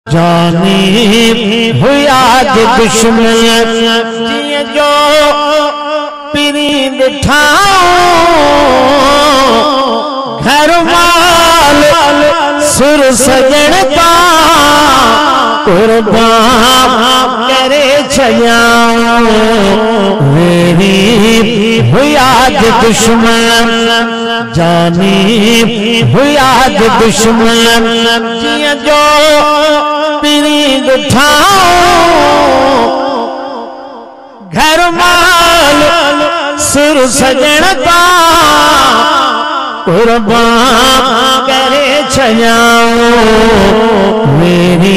जानी हुआ दुश्मन जो पीरी ठाओ घर माल सुर सजनता कुर्बान करे छयाओ मेरी हुआ दुश्मन जानी हुआ दुश्मन जो पीरी ठाओ घर माल सुर सजनता कुर्बान करे छयाओ मेरी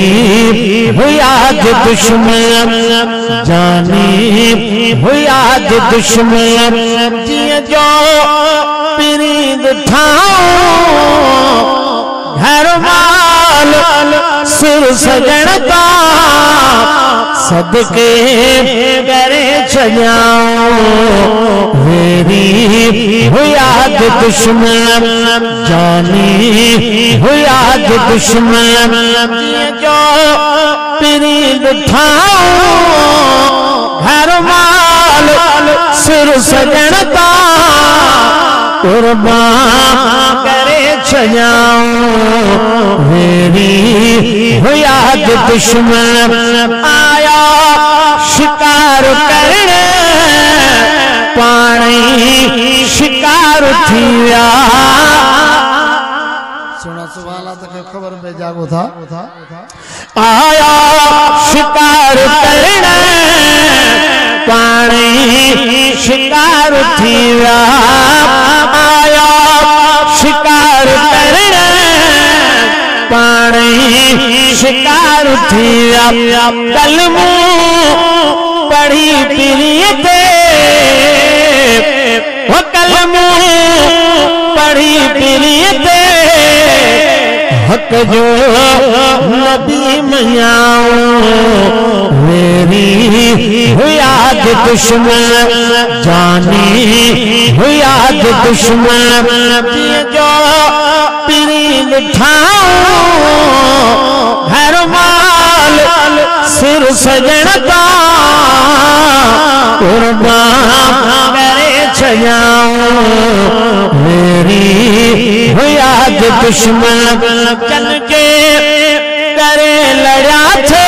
हुआ दुश्मन जानी हुआ दुश्मन जो पीरी ठाओ घर माल सुर सजनता सदके करे छयाओ मेरी हुआ दुश्मन जानी हुआ दुश्मन जो पीरी ठाओ घर माल सुर सजनता कुर्बान करे छयाओ मेरी हुआ दुश्मन आया शिकार करने पानी शिकार थिया सुना सुवाला तक खबर में जागो था आया शिकार करने पानी शिकार थिया आया शिकार करने पानी शिकार थिया कलमू पढ़ी पीरियते वो कलमू पढ़ी पीरियते हक जो नबी मयाओ मेरी हुआ दुश्मन जानी हुआ दुश्मन जो पीरी ठाओ घर माल सिर सजनता कुर्बान करे छयाओ मेरी हुआ दुश्मन चल के करे लड़ा थे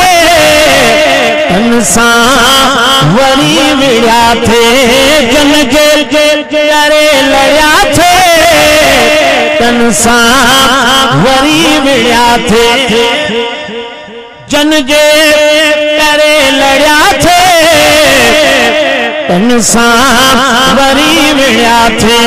तनसा वरी मिला थे जन के करे लड़ा थे तनसा वरी मिला थे जन जे करे लड़ा थे तनसा वरी मिला थे